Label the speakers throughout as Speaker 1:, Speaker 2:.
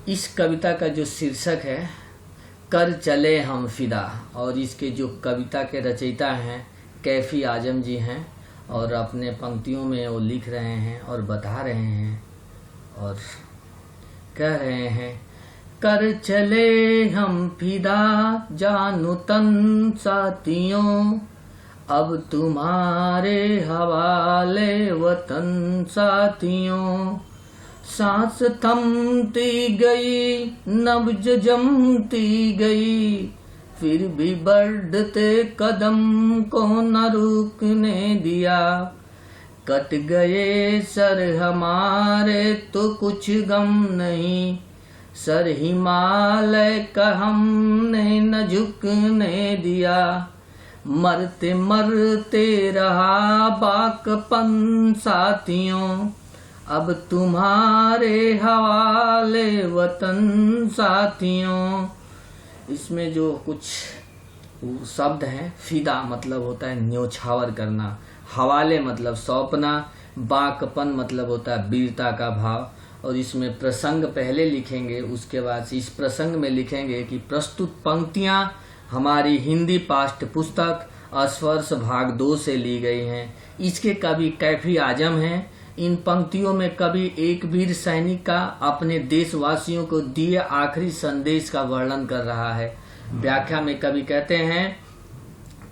Speaker 1: इस कविता का जो शीर्षक है कर चले हम फिदा, और इसके जो कविता के रचयिता हैं कैफी आजम जी हैं, और अपने पंक्तियों में वो लिख रहे हैं और बता रहे हैं और कह रहे हैं। कर चले हम फिदा जानो तन साथियों, अब तुम्हारे हवाले वतन साथियों। सांस थमती गई नब्ज जमती गई, फिर भी बढ़ते कदम को न रुकने दिया। कट गए सर हमारे तो कुछ गम नहीं, सर हिमालय का हमने न झुकने दिया। मरते मरते रहा बाकपन साथियों, अब तुम्हारे हवाले वतन साथियों। इसमें जो कुछ शब्द हैं, फिदा मतलब होता है न्योछावर करना, हवाले मतलब सौंपना, बाकपन मतलब होता है वीरता का भाव। और इसमें प्रसंग पहले लिखेंगे, उसके बाद इस प्रसंग में लिखेंगे कि प्रस्तुत पंक्तियां हमारी हिंदी पाठ्य पुस्तक स्पर्श भाग 2 से ली गई हैं। इसके कवि कैफी आजम हैं। इन पंक्तियों में कवि एक वीर सैनिक का अपने देशवासियों को दिए आखिरी संदेश का वर्णन कर रहा है। व्याख्या में कवि कहते हैं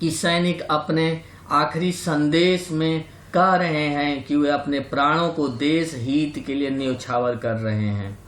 Speaker 1: कि सैनिक अपने आखिरी संदेश में कह रहे हैं कि वे अपने प्राणों को देश हित के लिए न्योछावर कर रहे हैं।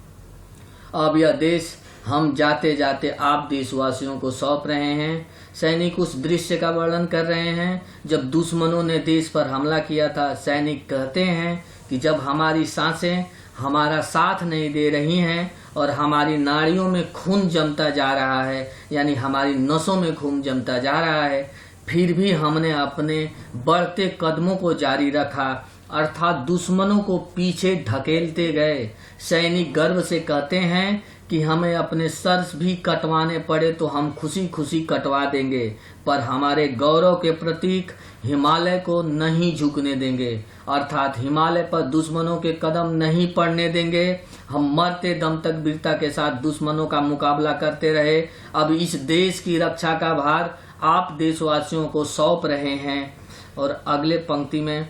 Speaker 1: अब यह देश हम जाते जाते आप देशवासियों को सौंप रहे हैं। सैनिक उस दृश्य का वर्णन कर रहे हैं जब दुश्मनों ने देश पर हमला किया था। सैनिक कहते हैं कि जब हमारी सांसें हमारा साथ नहीं दे रही हैं और हमारी नाड़ियों में खून जमता जा रहा है, यानी हमारी नसों में खून जमता जा रहा है, फिर भी हमने अपने बढ़ते कदमों को जारी रखा, अर्थात दुश्मनों को पीछे ढकेलते गए। सैनिक गर्व से कहते हैं कि हमें अपने सर भी कटवाने पड़े तो हम खुशी खुशी कटवा देंगे, पर हमारे गौरव के प्रतीक हिमालय को नहीं झुकने देंगे, अर्थात हिमालय पर दुश्मनों के कदम नहीं पड़ने देंगे। हम मरते दम तक वीरता के साथ दुश्मनों का मुकाबला करते रहे। अब इस देश की रक्षा का भार आप देशवासियों को सौंप रहे हैं। और अगले पंक्ति में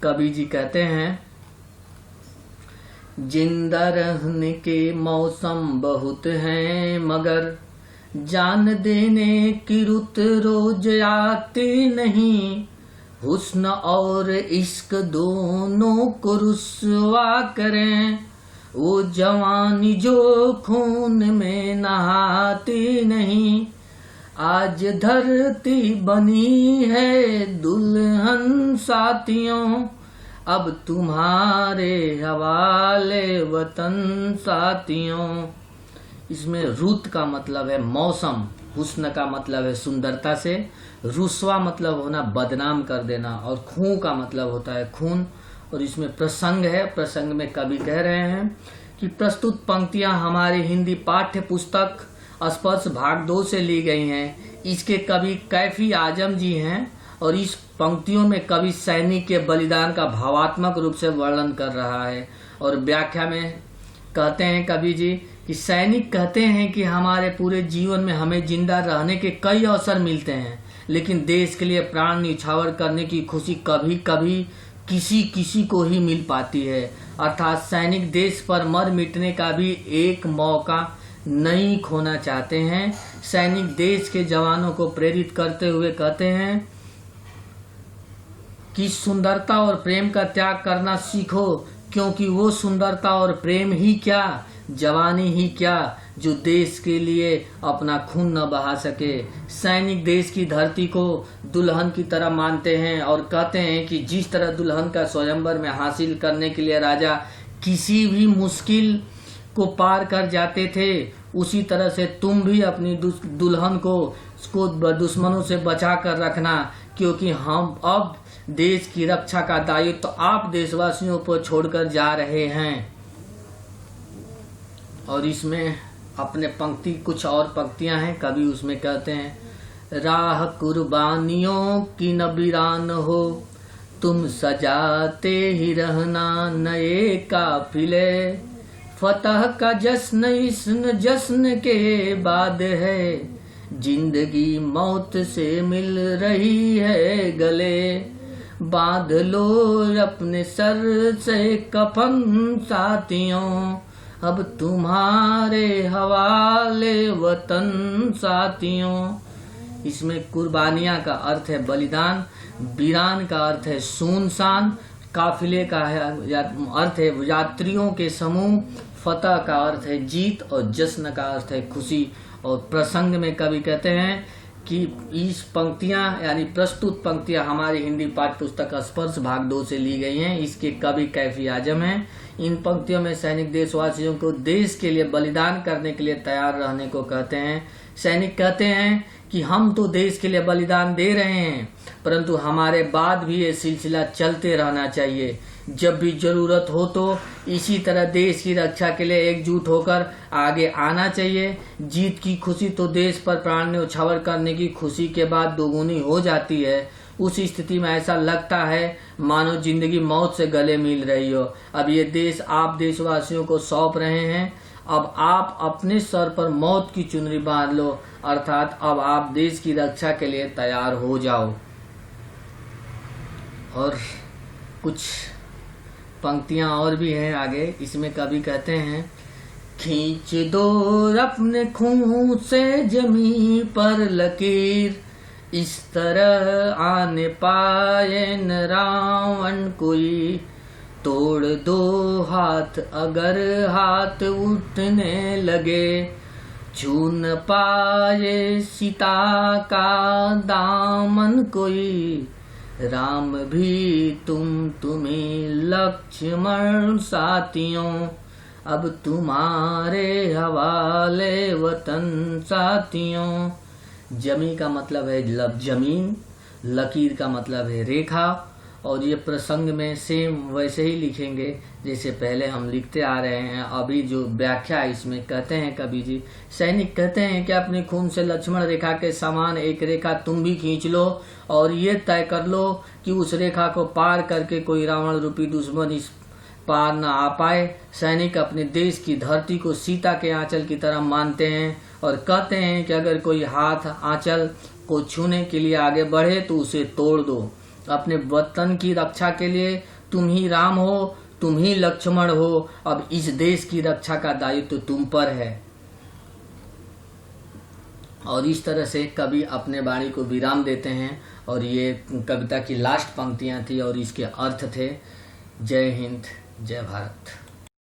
Speaker 1: कवि जी कहते हैं, जिंदा रहने के मौसम बहुत हैं, मगर जान देने की रुत रोज आती नहीं। हुस्न और इश्क दोनों को रुस्वा करें, वो जवानी जो खून में नहाती नहीं। आज धरती बनी है दुल्हन साथियों, अब तुम्हारे हवाले वतन साथियों। इसमें रुत का मतलब है मौसम, हुस्न का मतलब है सुंदरता से, रुस्वा मतलब होना बदनाम कर देना, और खून का मतलब होता है खून। और इसमें प्रसंग है, प्रसंग में कवि कह रहे हैं कि प्रस्तुत पंक्तियां हमारी हिंदी पाठ्य पुस्तक स्पर्श भाग 2 से ली गई हैं। इसके कवि कैफी आजम जी हैं और इस पंक्तियों में कवि सैनिक के बलिदान का भावात्मक रूप से वर्णन कर रहा है। और व्याख्या में कहते हैं कवि जी कि सैनिक कहते हैं कि हमारे पूरे जीवन में हमें जिंदा रहने के कई अवसर मिलते हैं, लेकिन देश के लिए प्राण न्यौछावर करने की खुशी कभी कभी किसी किसी को ही मिल पाती है। अर्थात सैनिक देश पर मर मिटने का भी एक मौका नहीं खोना चाहते हैं। सैनिक देश के जवानों को प्रेरित करते हुए कहते हैं कि सुंदरता और प्रेम का त्याग करना सीखो, क्योंकि वो सुंदरता और प्रेम ही क्या, जवानी ही क्या, जो देश के लिए अपना खून न बहा सके। सैनिक देश की धरती को दुल्हन की तरह मानते हैं और कहते हैं कि जिस तरह दुल्हन का स्वयंवर में हासिल करने के लिए राजा किसी भी मुश्किल को पार कर जाते थे, उसी तरह से तुम भी अपनी दुल्हन को दुश्मनों से बचा कर रखना, क्योंकि हम अब देश की रक्षा का दायित्व तो आप देशवासियों पर छोड़कर जा रहे हैं। और इसमें अपने पंक्ति कुछ और पंक्तियां हैं, कवि उसमें कहते हैं, राह कुर्बानियों की न वीरान हो, तुम सजाते ही रहना नए काफिले, फतह का जश्न इस जश्न के बाद है, जिंदगी मौत से मिल रही है गले। बांध लो अपने सर से कफन साथियों, अब तुम्हारे हवाले वतन साथियों। इसमें कुर्बानियां का अर्थ है बलिदान, वीरान का अर्थ है सुनसान, काफिले का अर्थ है यात्रियों के समूह, फतह का अर्थ है जीत और जश्न का अर्थ है खुशी। और प्रसंग में कवि कहते हैं कि इस पंक्तियां यानी प्रस्तुत पंक्तियां हमारी हिंदी पाठ्य पुस्तक स्पर्श भाग 2 से ली गई हैं। इसके कवि कैफी आजम हैं। इन पंक्तियों में सैनिक देशवासियों को देश के लिए बलिदान करने के लिए तैयार रहने को कहते हैं। सैनिक कहते हैं कि हम तो देश के लिए बलिदान दे रहे हैं, परंतु हमारे बाद भी ये सिलसिला चलते रहना चाहिए। जब भी जरूरत हो तो इसी तरह देश की रक्षा के लिए एकजुट होकर आगे आना चाहिए। जीत की खुशी तो देश पर प्राण न्यौछावर करने की खुशी के बाद दोगुनी हो जाती है। उस स्थिति में ऐसा लगता है मानो जिंदगी मौत से गले मिल रही हो। अब ये देश आप देशवासियों को सौंप रहे हैं। अब आप अपने सर पर मौत की चुनरी बांध लो, अर्थात अब आप देश की रक्षा के लिए तैयार हो जाओ। और कुछ पंक्तियां और भी हैं आगे। इसमें कवि कहते हैं, खींच दो अपने खून से जमी पर लकीर, इस तरह आने पाए न रावण कोई। तोड़ दो हाथ अगर हाथ उठने लगे, छू न पाए सीता का दामन कोई। राम भी तुम्हें लक्ष्मण साथियों, अब तुम्हारे हवाले वतन साथियों। जमी का मतलब है जमीन, लकीर का मतलब है रेखा। और ये प्रसंग में सेम वैसे ही लिखेंगे जैसे पहले हम लिखते आ रहे हैं। अभी जो व्याख्या इसमें कहते हैं कवि जी, सैनिक कहते हैं कि अपने खून से लक्ष्मण रेखा के समान एक रेखा तुम भी खींच लो और ये तय कर लो कि उस रेखा को पार करके कोई रावण रूपी दुश्मन इस पार न आ पाए। सैनिक अपने देश की धरती को सीता के आंचल की तरह मानते हैं और कहते हैं कि अगर कोई हाथ आंचल को छूने के लिए आगे बढ़े तो उसे तोड़ दो। अपने वतन की रक्षा के लिए तुम ही राम हो, तुम ही लक्ष्मण हो। अब इस देश की रक्षा का दायित्व तो तुम पर है। और इस तरह से कवि अपने वाणी को विराम देते हैं। और ये कविता की लास्ट पंक्तियां थी और इसके अर्थ थे। जय हिंद, जय भारत।